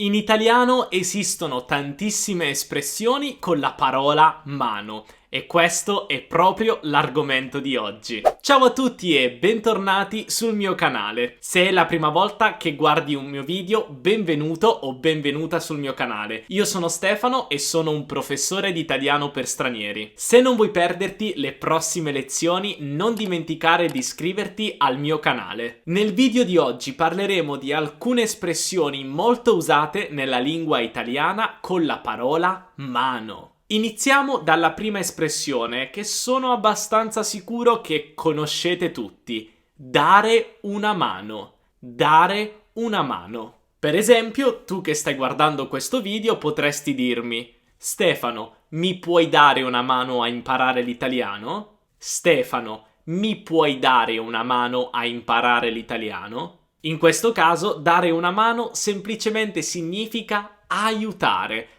In italiano esistono tantissime espressioni con la parola mano e questo è proprio l'argomento di oggi. Ciao a tutti e bentornati sul mio canale. Se è la prima volta che guardi un mio video, benvenuto o benvenuta sul mio canale. Io sono Stefano e sono un professore di italiano per stranieri. Se non vuoi perderti le prossime lezioni, non dimenticare di iscriverti al mio canale. Nel video di oggi parleremo di alcune espressioni molto usate nella lingua italiana con la parola mano. Iniziamo dalla prima espressione che sono abbastanza sicuro che conoscete tutti. Dare una mano. Dare una mano. Per esempio, tu che stai guardando questo video potresti dirmi: Stefano, mi puoi dare una mano a imparare l'italiano? Stefano, mi puoi dare una mano a imparare l'italiano? In questo caso, dare una mano semplicemente significa aiutare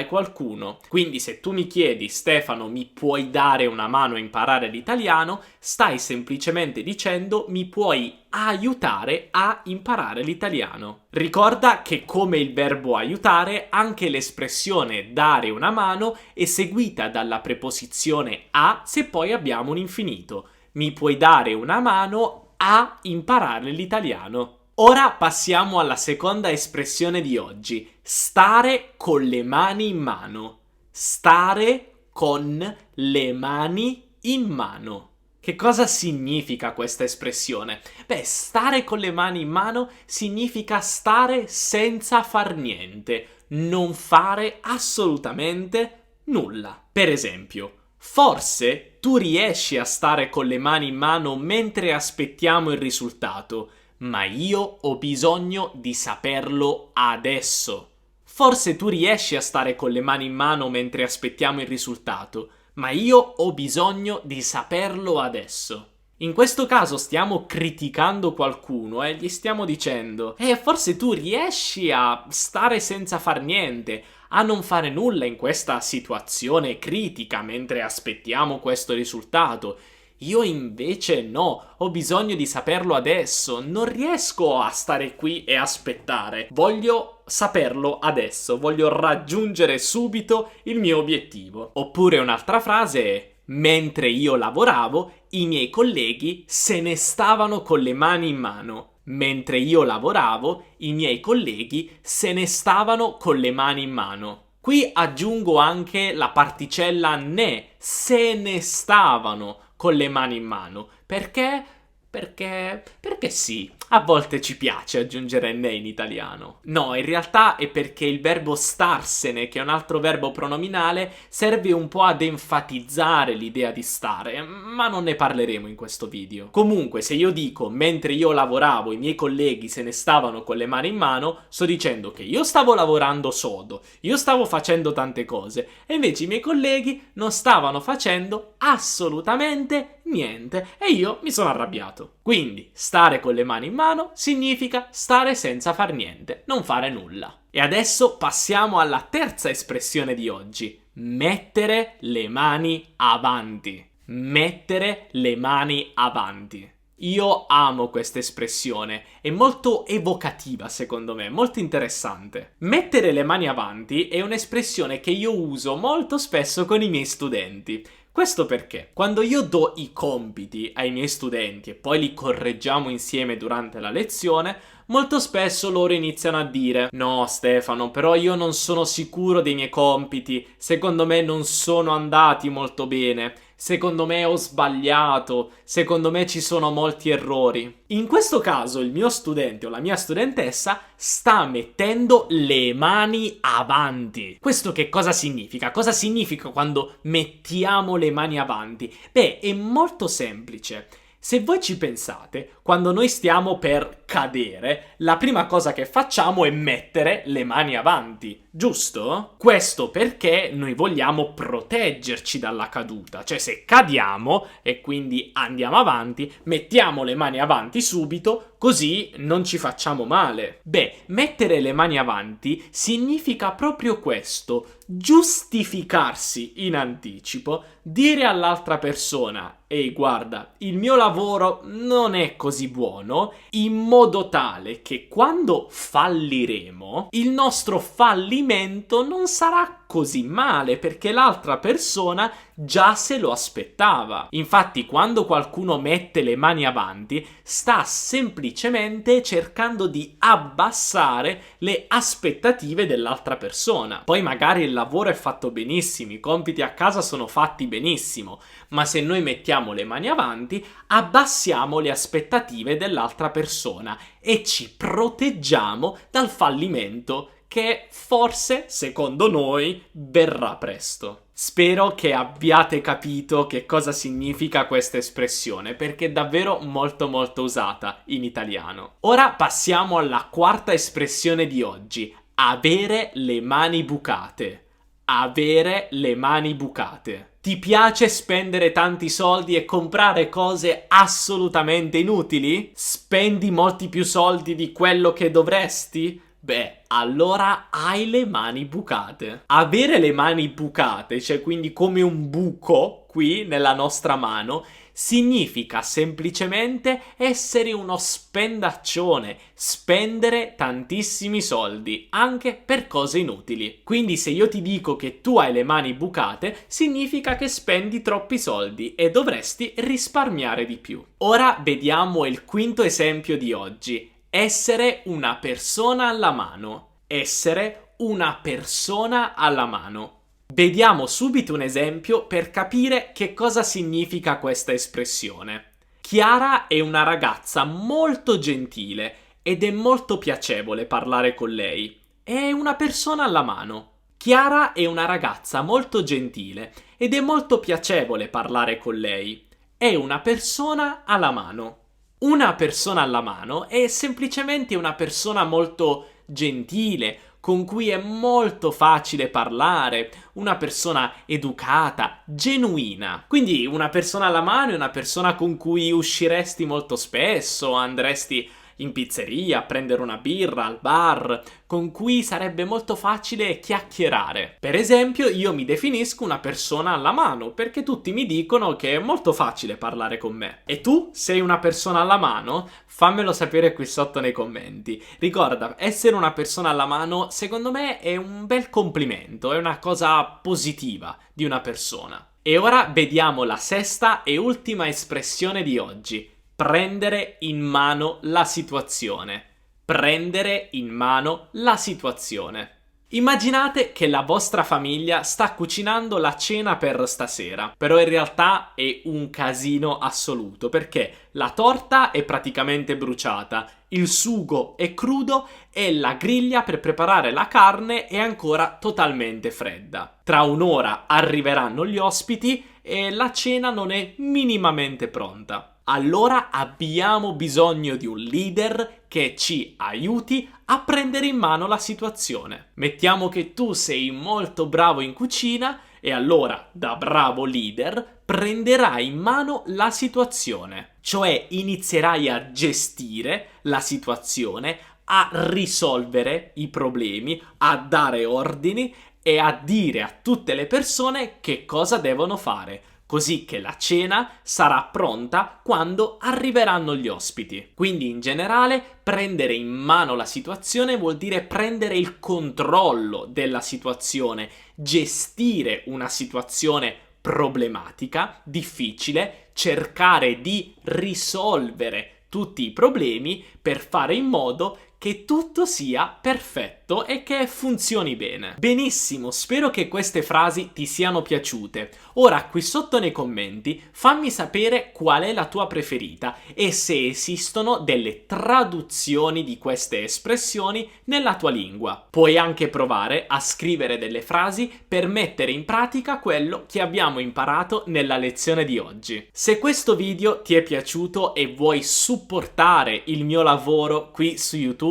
qualcuno. Quindi se tu mi chiedi: Stefano, mi puoi dare una mano a imparare l'italiano? Stai semplicemente dicendo: mi puoi aiutare a imparare l'italiano. Ricorda che come il verbo aiutare, anche l'espressione dare una mano è seguita dalla preposizione a se poi abbiamo un infinito. Mi puoi dare una mano a imparare l'italiano. Ora passiamo alla seconda espressione di oggi. Stare con le mani in mano. Stare con le mani in mano. Che cosa significa questa espressione? Beh, stare con le mani in mano significa stare senza far niente, non fare assolutamente nulla. Per esempio, forse tu riesci a stare con le mani in mano mentre aspettiamo il risultato, ma io ho bisogno di saperlo adesso. Forse tu riesci a stare con le mani in mano mentre aspettiamo il risultato, ma io ho bisogno di saperlo adesso. In questo caso stiamo criticando qualcuno e gli stiamo dicendo: forse tu riesci a stare senza far niente, a non fare nulla in questa situazione critica mentre aspettiamo questo risultato. Io invece no, ho bisogno di saperlo adesso, non riesco a stare qui e aspettare, voglio saperlo adesso, voglio raggiungere subito il mio obiettivo. Oppure un'altra frase è: mentre io lavoravo, i miei colleghi se ne stavano con le mani in mano. Mentre io lavoravo, i miei colleghi se ne stavano con le mani in mano. Qui aggiungo anche la particella ne, se ne stavano con le mani in mano. Perché? Perché sì, a volte ci piace aggiungere ne in italiano. No, in realtà è perché il verbo starsene, che è un altro verbo pronominale, serve un po' ad enfatizzare l'idea di stare, ma non ne parleremo in questo video. Comunque, se io dico mentre io lavoravo i miei colleghi se ne stavano con le mani in mano, sto dicendo che io stavo lavorando sodo, io stavo facendo tante cose, e invece i miei colleghi non stavano facendo assolutamente niente e io mi sono arrabbiato. Quindi stare con le mani in mano significa stare senza far niente, non fare nulla. E adesso passiamo alla terza espressione di oggi: mettere le mani avanti. Mettere le mani avanti. Io amo questa espressione, è molto evocativa secondo me, molto interessante. Mettere le mani avanti è un'espressione che io uso molto spesso con i miei studenti. Questo perché quando io do i compiti ai miei studenti e poi li correggiamo insieme durante la lezione, molto spesso loro iniziano a dire: no Stefano, però io non sono sicuro dei miei compiti, secondo me non sono andati molto bene, secondo me ho sbagliato, secondo me ci sono molti errori. In questo caso il mio studente o la mia studentessa sta mettendo le mani avanti. Questo che cosa significa? Cosa significa quando mettiamo le mani avanti? Beh, è molto semplice. Se voi ci pensate, quando noi stiamo per cadere, la prima cosa che facciamo è mettere le mani avanti, giusto? Questo perché noi vogliamo proteggerci dalla caduta, cioè se cadiamo e quindi andiamo avanti, mettiamo le mani avanti subito, così non ci facciamo male. Beh, mettere le mani avanti significa proprio questo: giustificarsi in anticipo, dire all'altra persona: ehi guarda, il mio lavoro non è così buono, in modo tale che quando falliremo, il nostro fallimento non sarà così male perché l'altra persona già se lo aspettava. Infatti, quando qualcuno mette le mani avanti, sta semplicemente cercando di abbassare le aspettative dell'altra persona. Poi magari il lavoro è fatto benissimo, i compiti a casa sono fatti benissimo, ma se noi mettiamo le mani avanti, abbassiamo le aspettative dell'altra persona e ci proteggiamo dal fallimento che forse, secondo noi, verrà presto. Spero che abbiate capito che cosa significa questa espressione, perché è davvero molto usata in italiano. Ora passiamo alla quarta espressione di oggi: avere le mani bucate. Avere le mani bucate. Ti piace spendere tanti soldi e comprare cose assolutamente inutili? Spendi molti più soldi di quello che dovresti? Beh, allora hai le mani bucate. Avere le mani bucate, cioè quindi come un buco qui nella nostra mano, significa semplicemente essere uno spendaccione, spendere tantissimi soldi, anche per cose inutili. Quindi se io ti dico che tu hai le mani bucate, significa che spendi troppi soldi e dovresti risparmiare di più. Ora vediamo il quinto esempio di oggi. Essere una persona alla mano. Essere una persona alla mano. Vediamo subito un esempio per capire che cosa significa questa espressione. Chiara è una ragazza molto gentile ed è molto piacevole parlare con lei. È una persona alla mano. Chiara è una ragazza molto gentile ed è molto piacevole parlare con lei. È una persona alla mano. Una persona alla mano è semplicemente una persona molto gentile, con cui è molto facile parlare, una persona educata, genuina. Quindi una persona alla mano è una persona con cui usciresti molto spesso, andresti in pizzeria a prendere una birra, al bar, con cui sarebbe molto facile chiacchierare. Per esempio, io mi definisco una persona alla mano, perché tutti mi dicono che è molto facile parlare con me. E tu sei una persona alla mano? Fammelo sapere qui sotto nei commenti. Ricorda, essere una persona alla mano, secondo me, è un bel complimento, è una cosa positiva di una persona. E ora vediamo la sesta e ultima espressione di oggi. Prendere in mano la situazione. Prendere in mano la situazione. Immaginate che la vostra famiglia sta cucinando la cena per stasera, però in realtà è un casino assoluto perché la torta è praticamente bruciata, il sugo è crudo e la griglia per preparare la carne è ancora totalmente fredda. Tra un'ora arriveranno gli ospiti e la cena non è minimamente pronta. Allora abbiamo bisogno di un leader che ci aiuti a prendere in mano la situazione. Mettiamo che tu sei molto bravo in cucina e allora, da bravo leader, prenderai in mano la situazione. Cioè inizierai a gestire la situazione, a risolvere i problemi, a dare ordini e a dire a tutte le persone che cosa devono fare, così che la cena sarà pronta quando arriveranno gli ospiti. Quindi in generale prendere in mano la situazione vuol dire prendere il controllo della situazione, gestire una situazione problematica, difficile, cercare di risolvere tutti i problemi per fare in modo che tutto sia perfetto e che funzioni bene. Benissimo, spero che queste frasi ti siano piaciute. Ora qui sotto nei commenti fammi sapere qual è la tua preferita e se esistono delle traduzioni di queste espressioni nella tua lingua. Puoi anche provare a scrivere delle frasi per mettere in pratica quello che abbiamo imparato nella lezione di oggi. Se questo video ti è piaciuto e vuoi supportare il mio lavoro qui su YouTube,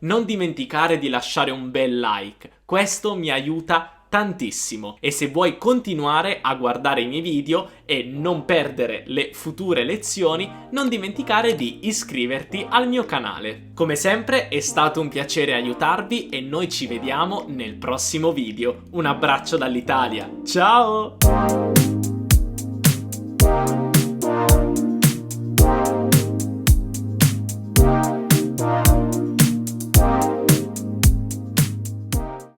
non dimenticare di lasciare un bel like, questo mi aiuta tantissimo. E se vuoi continuare a guardare i miei video e non perdere le future lezioni, non dimenticare di iscriverti al mio canale. Come sempre è stato un piacere aiutarvi e noi ci vediamo nel prossimo video. Un abbraccio dall'Italia, ciao!